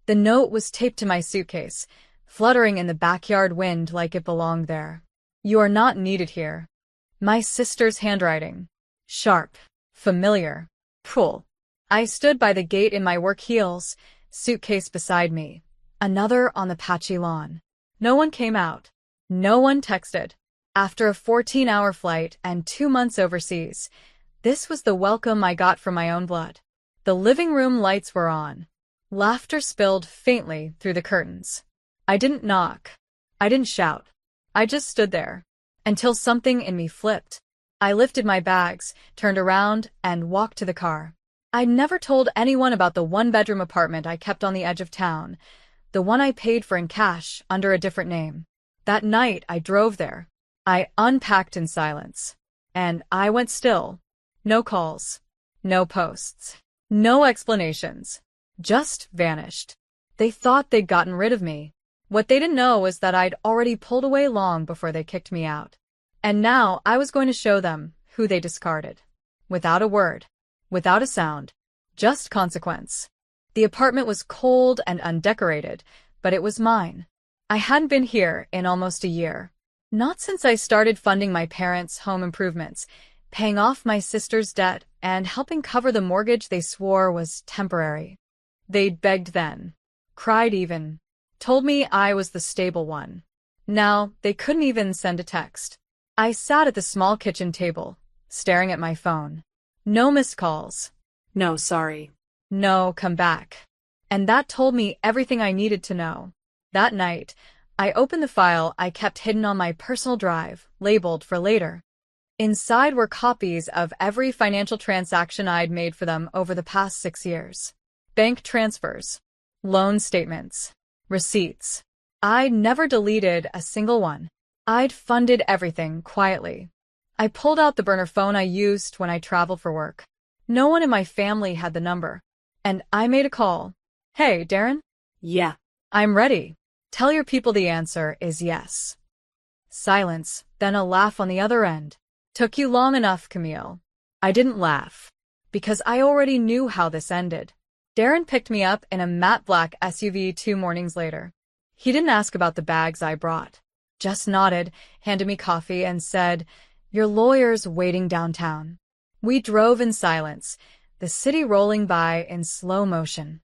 The note was taped to my suitcase, fluttering in the backyard wind like it belonged there. You are not needed here. My sister's handwriting. Sharp. Familiar. Cruel. I stood by the gate in my work heels, suitcase beside me. Another on the patchy lawn. No one came out. No one texted. After a 14-hour flight and 2 months overseas, this was the welcome I got from my own blood. The living room lights were on. Laughter spilled faintly through the curtains. I didn't knock. I didn't shout. I just stood there. Until something in me flipped. I lifted my bags, turned around, and walked to the car. I'd never told anyone about the one-bedroom apartment I kept on the edge of town, the one I paid for in cash under a different name. That night I drove there. I unpacked in silence. And I went still. No calls. No posts. No explanations. Just vanished. They thought they'd gotten rid of me. What they didn't know was that I'd already pulled away long before they kicked me out. And now I was going to show them who they discarded. Without a word. Without a sound. Just consequence. The apartment was cold and undecorated, but it was mine. I hadn't been here in almost a year. Not since I started funding my parents' home improvements, paying off my sister's debt, and helping cover the mortgage they swore was temporary. They'd begged then. Cried even. Told me I was the stable one. Now, they couldn't even send a text. I sat at the small kitchen table, staring at my phone. No missed calls. No, sorry. No, come back. And that told me everything I needed to know. That night, I opened the file I kept hidden on my personal drive, labeled for later. Inside were copies of every financial transaction I'd made for them over the past 6 years. Bank transfers. Loan statements. Receipts. I'd never deleted a single one. I'd funded everything quietly. I pulled out the burner phone I used when I traveled for work. No one in my family had the number. And I made a call. Hey, Darren? Yeah. I'm ready. Tell your people the answer is yes. Silence, then a laugh on the other end. Took you long enough, Camille. I didn't laugh. Because I already knew how this ended. Darren picked me up in a matte black SUV 2 mornings later. He didn't ask about the bags I brought. Just nodded, handed me coffee, and said, "Your lawyer's waiting downtown." We drove in silence, the city rolling by in slow motion.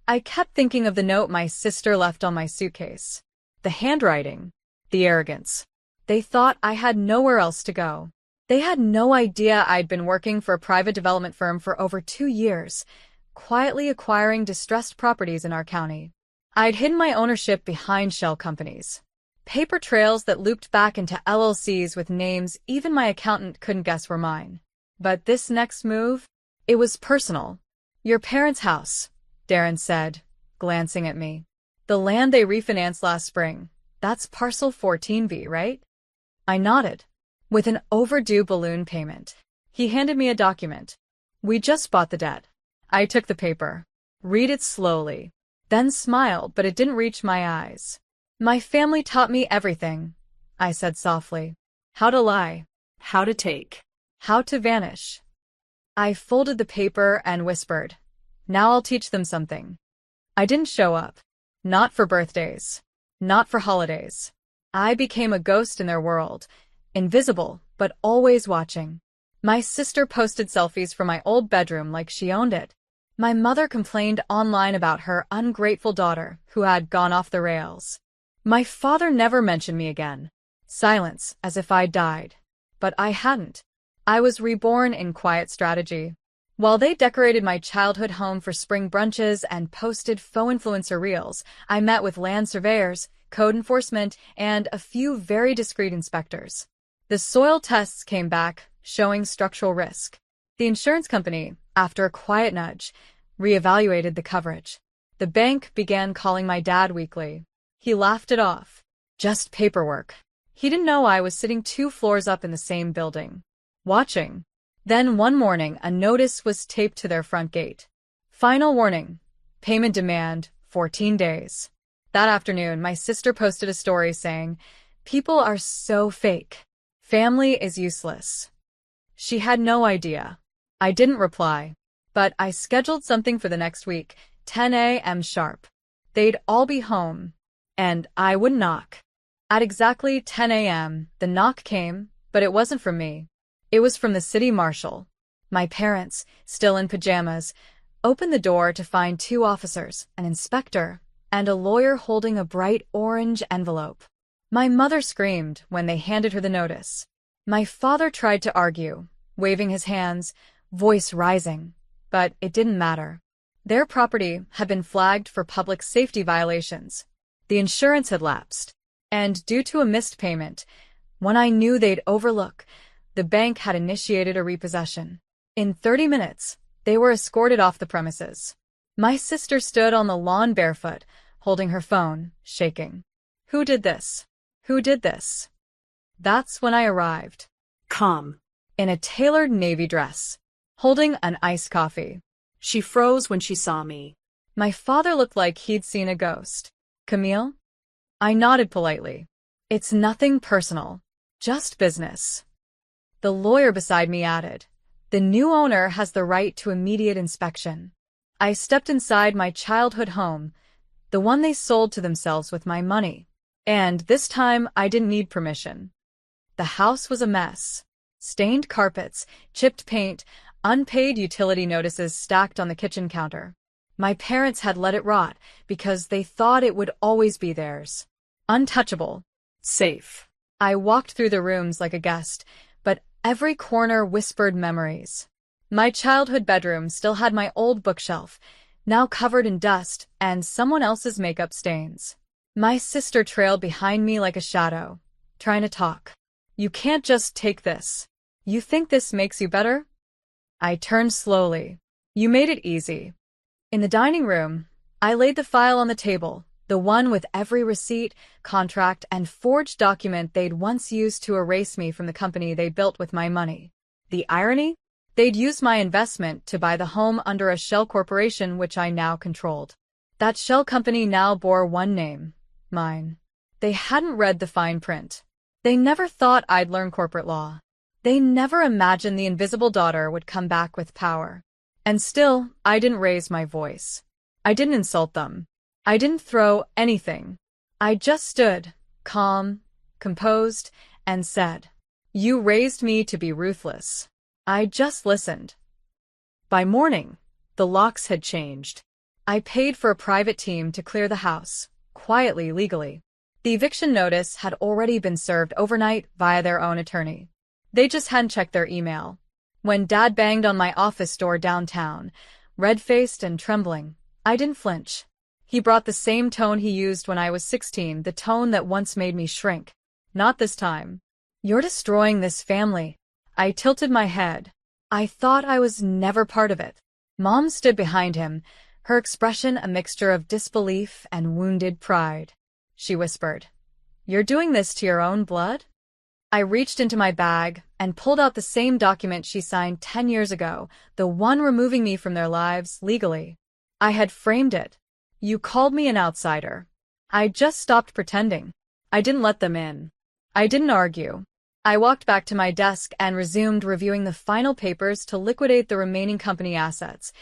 I kept thinking of the note my sister left on my suitcase. The handwriting. The arrogance. They thought I had nowhere else to go. They had no idea I'd been working for a private development firm for over 2 years, quietly acquiring distressed properties in our county. I'd hidden my ownership behind shell companies. Paper trails that looped back into LLCs with names even my accountant couldn't guess were mine. But this next move? It was personal. Your parents' house, Darren said, glancing at me. The land they refinanced last spring. That's parcel 14B, right? I nodded. With an overdue balloon payment. He handed me a document. We just bought the debt. I took the paper. Read it slowly. Then smiled, but it didn't reach my eyes. My family taught me everything, I said softly. How to lie. How to take. How to vanish. I folded the paper and whispered, "Now I'll teach them something." I didn't show up. Not for birthdays. Not for holidays. I became a ghost in their world, invisible, but always watching. My sister posted selfies from my old bedroom like she owned it. My mother complained online about her ungrateful daughter who had gone off the rails. My father never mentioned me again. Silence, as if I'd died. But I hadn't. I was reborn in quiet strategy. While they decorated my childhood home for spring brunches and posted faux influencer reels, I met with land surveyors, code enforcement, and a few very discreet inspectors. The soil tests came back, showing structural risk. The insurance company, after a quiet nudge, reevaluated the coverage. The bank began calling my dad weekly. He laughed it off. Just paperwork. He didn't know I was sitting 2 floors up in the same building. Watching. Then one morning, a notice was taped to their front gate. Final warning. Payment demand, 14 days. That afternoon, my sister posted a story saying, "People are so fake. Family is useless." She had no idea. I didn't reply. But I scheduled something for the next week, 10 a.m. sharp. They'd all be home, and I would knock. At exactly 10 a.m., the knock came, but it wasn't from me. It was from the city marshal. My parents, still in pajamas, opened the door to find two officers, an inspector, and a lawyer holding a bright orange envelope. My mother screamed when they handed her the notice. My father tried to argue, waving his hands, voice rising, but it didn't matter. Their property had been flagged for public safety violations. The insurance had lapsed, and due to a missed payment, one I knew they'd overlook, the bank had initiated a repossession. In 30 minutes, they were escorted off the premises. My sister stood on the lawn barefoot, holding her phone, shaking. Who did this? Who did this? That's when I arrived. Calm. In a tailored navy dress, holding an iced coffee. She froze when she saw me. My father looked like he'd seen a ghost. Camille? I nodded politely. It's nothing personal. Just business. The lawyer beside me added, the new owner has the right to immediate inspection. I stepped inside my childhood home, the one they sold to themselves with my money. And this time I didn't need permission. The house was a mess. Stained carpets, chipped paint, unpaid utility notices stacked on the kitchen counter. My parents had let it rot because they thought it would always be theirs. Untouchable. Safe. I walked through the rooms like a guest, but every corner whispered memories. My childhood bedroom still had my old bookshelf, now covered in dust and someone else's makeup stains. My sister trailed behind me like a shadow, trying to talk. You can't just take this. You think this makes you better? I turned slowly. You made it easy. In the dining room, I laid the file on the table, the one with every receipt, contract, and forged document they'd once used to erase me from the company they built with my money. The irony? They'd used my investment to buy the home under a shell corporation which I now controlled. That shell company now bore one name, mine. They hadn't read the fine print. They never thought I'd learn corporate law. They never imagined the invisible daughter would come back with power. And still, I didn't raise my voice. I didn't insult them. I didn't throw anything. I just stood, calm, composed, and said, "You raised me to be ruthless." I just listened. By morning, the locks had changed. I paid for a private team to clear the house, quietly, legally. The eviction notice had already been served overnight via their own attorney. They just hadn't checked their email. When Dad banged on my office door downtown, red-faced and trembling, I didn't flinch. He brought the same tone he used when I was 16, the tone that once made me shrink. Not this time. "You're destroying this family." I tilted my head. I thought I was never part of it. Mom stood behind him, her expression a mixture of disbelief and wounded pride. She whispered, "You're doing this to your own blood?" I reached into my bag and pulled out the same document she signed 10 years ago, the one removing me from their lives legally. I had framed it. "You called me an outsider." I just stopped pretending. I didn't let them in. I didn't argue. I walked back to my desk and resumed reviewing the final papers to liquidate the remaining company assets,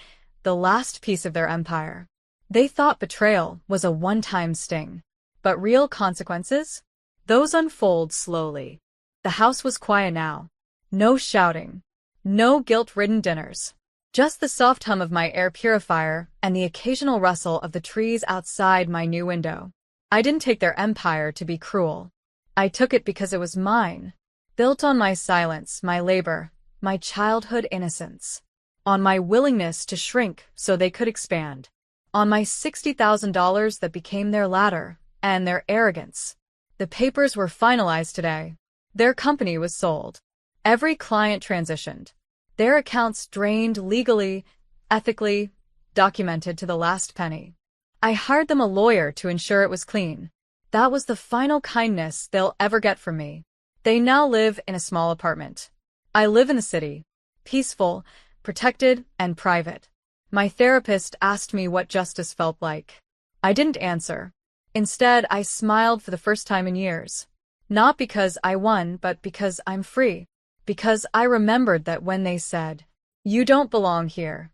the last piece of their empire. They thought betrayal was a one-time sting. But real consequences? Those unfold slowly. The house was quiet now. No shouting. No guilt-ridden dinners. Just the soft hum of my air purifier and the occasional rustle of the trees outside my new window. I didn't take their empire to be cruel. I took it because it was mine. Built on my silence, my labor, my childhood innocence. On my willingness to shrink so they could expand. On my $60,000 that became their ladder, and their arrogance. The papers were finalized today. Their company was sold. Every client transitioned. Their accounts drained legally, ethically, documented to the last penny. I hired them a lawyer to ensure it was clean. That was the final kindness they'll ever get from me. They now live in a small apartment. I live in the city. Peaceful, protected, and private. My therapist asked me what justice felt like. I didn't answer. Instead, I smiled for the first time in years. Not because I won, but because I'm free. Because I remembered that when they said, "You don't belong here,"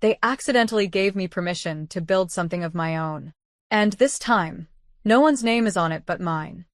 they accidentally gave me permission to build something of my own. And this time, no one's name is on it but mine.